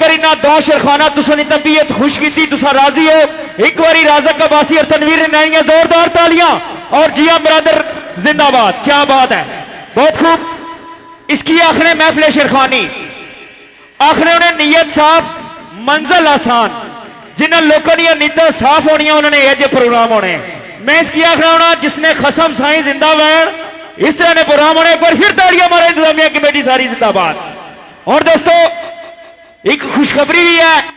अगर इन्हें दो शेरखाना तुसानी तबीयत खुश की तुसा राजी हो एक बारी राज़क अब्बासी और तनवीर ने जोरदार तालियां और जिया ब्रदर जिंदाबाद। क्या बात है, बहुत खूब। इसकी आखिर महफिल शेरखानी आखिर उन्हें नीयत साफ मंजिल आसान जिन्हें लोगों की नीयत साफ होनी उन्होंने यह प्रोग्राम होने। मैं इसकी आखिर होना जिसने खसम साई जिंदा बैन इस तरह ने प्रोग्राम होने। एक बार फिर तालियां मारे इंतजामिया कमेटी सारी जिंदाबाद। और दोस्तों एक खुशखबरी भी है,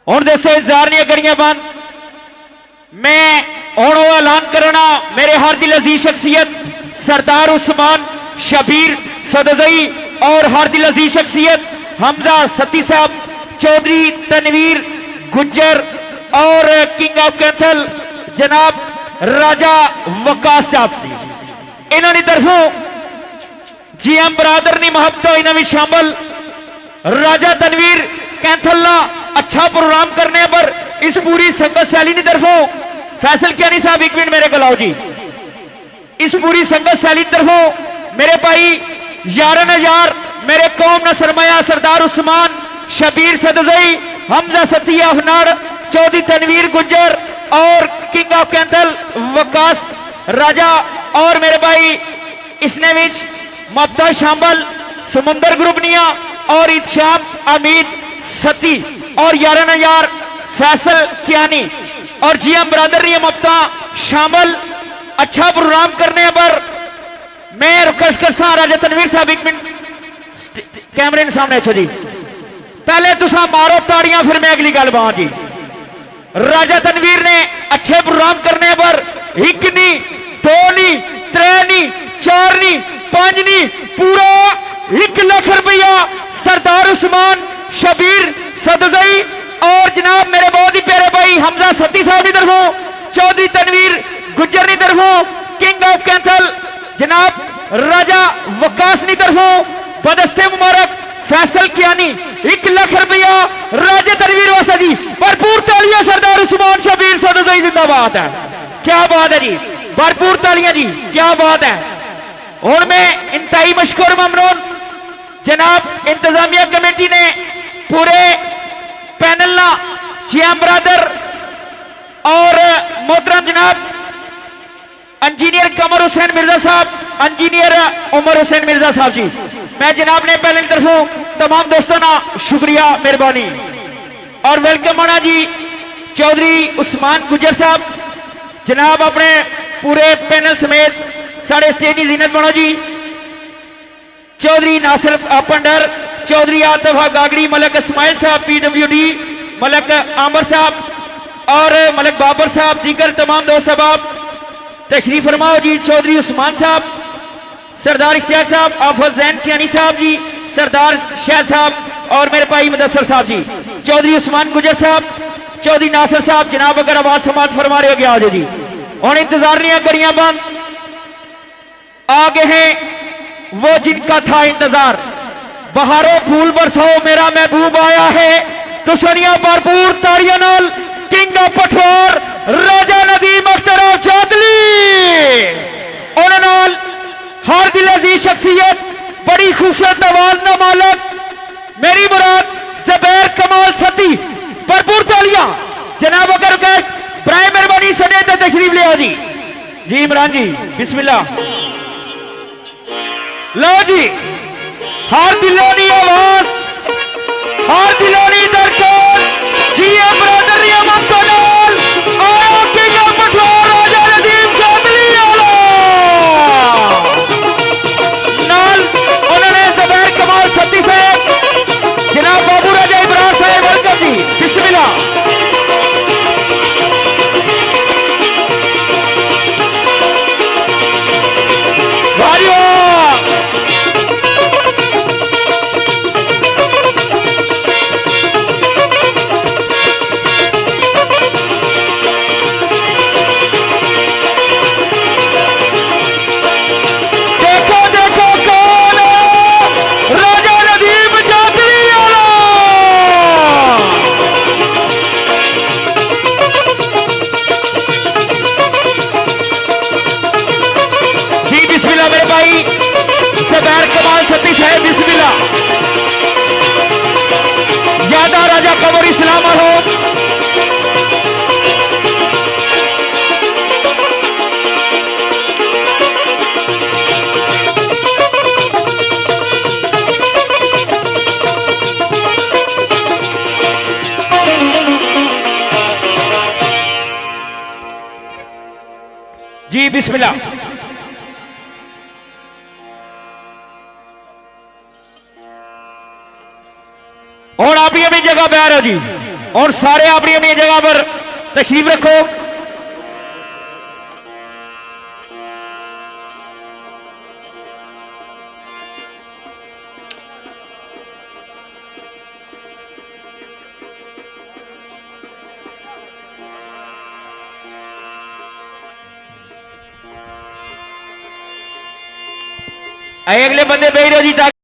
और दोस्तों इंतजार नहीं करिए बंद। मैं और ऐलान करना मेरे हर दिल अजीज शख्सियत सरदार उस्मान शबीर सदजई और हर दिल अजीज शख्सियत हमजा सती साहब चौधरी तनवीर गुज्जर और किंग ऑफ कैंथल जनाब राजा वकास चापसी इन्होंने तरफों जीएम बरादर ने महबत इन्हों में शामिल राजा तनवीर कैंथल अच्छा प्रोग्राम करने पर इस पूरी संगत सैली की तरफों फैसल कियानी साहब एक मिनट मेरे को लाओ जी। इस पूरी संगत सैली की तरफों मेरे भाई 11,000 मेरे कौम न सरमाया सरदार उस्मान शबीर सदजई हमजा सती अफनाड़ चौधरी तनवीर गुज्जर और किंग ऑफ कैंथल वकास राजा और मेरे भाई इसने विच मबदा शामिल समुंदर ग्रुप निया और इत्शाम अमीद सती और 11,000 फैसल कियानी और जीएम बरादर ने मबदा शामिल अच्छा प्रोग्राम करने पर मैं रिक्वेस्ट करसा राजा तनवीर साहब एक मिनट कैमरे के सामने अच्छो जी। पहले तुसा मारो ताड़ियां फिर मैं अगली गल बात जी। राजा तनवीर ने अच्छे प्रोग्राम करने पर एक नहीं दो नहीं त्रै नहीं चार नहीं पांच नहीं पूरा 1 लाख रुपया सरदार उस्मान शबीर सदजई और जनाब मेरे बहुत ही प्यारे भाई हमजा सती साहब की तरफों चौधरी तनवीर गुज्जर की तरफों किंग ऑफ कैंथल जनाब राजा वकास की तरफों बदस्ते मुबारक फैसल कियानी 1 लाख रुपया राजा तनवीर वासा जी। भरपूर तालियां सरदार उस्मान शबीर सदजई जिंदाबाद है। क्या बात है जी, भरपूर तालियां जी, क्या बात है। और मैं इंतहाई मशकूर ममनून जनाब इंतजामिया कमेटी ने पूरे पैनल ना जीएम ब्रदर और मोहतरम जनाब इंजीनियर कमर हुसैन मिर्जा साहब इंजीनियर उमर हुसैन मिर्जा साहब जी मैं जनाब ने पहले की तरफों तमाम दोस्तों ना शुक्रिया मेहरबानी और वेलकम आना जी। चौधरी उस्मान गुज्जर साहब जनाब अपने पूरे पैनल समेत साढ़े स्टेज की जीनत बनो जी। चौधरी नासिर पंडर चौधरी आतफा गागड़ी मलक इस्माइल साहब PWD मलक आमर साहब और मलक बाबर साहब दीगर तमाम दोस्त अहबाब तशरीफ फरमाओ जी। चौधरी उस्मान साहब सरदार इश्तियाक साहब आफज जैन कियानी साहब जी सरदार शाह साहब और मेरे भाई मुदस्सर साहब जी चौधरी उस्मान गुजर साहब चौधरी नासिर साहब जनाब अगर आवाज समात फरमा रहे हो गया जी। और इंतजार नहीं करिया बंद आगे हैं वो जिनका था इंतजार बहारों फूल बरसाओ मेरा महबूब आया है तो सुनिया भरपूर ताड़ियां नाल किंग ऑफ पठवार राजा नदीम अख्तर चौधरी और नाल हर दिल अजीज शख्सियत बड़ी खूबसूरत आवाज ना मालक जी इमरान जी बिस्मिल्लाह। लो जी हार दिलोनी आवाज, हार दिलोनी दरकार जी ब्रदर रियम तो नाल आया किंग ऑफ पठौर राजा नदीम चौधरी वाला नाल उन्होंने ज़ुबैर कमाल सत्ती साहब, जनाब बाबू राजा इब्रार साहब वेलकम जी बिस्मिल्लाह। ज़ुबैर कमाल सत्ती साहब बिस्मिल्लाह। यादा राजा कमर इस्लाम हो जी बिस्मिल्लाह। और अपनी अपनी जगह पे आ रहे हो जी, और सारे अपनी अपनी जगह पर तशरीफ रखो। अगले बंदे बेच रहे हो जी।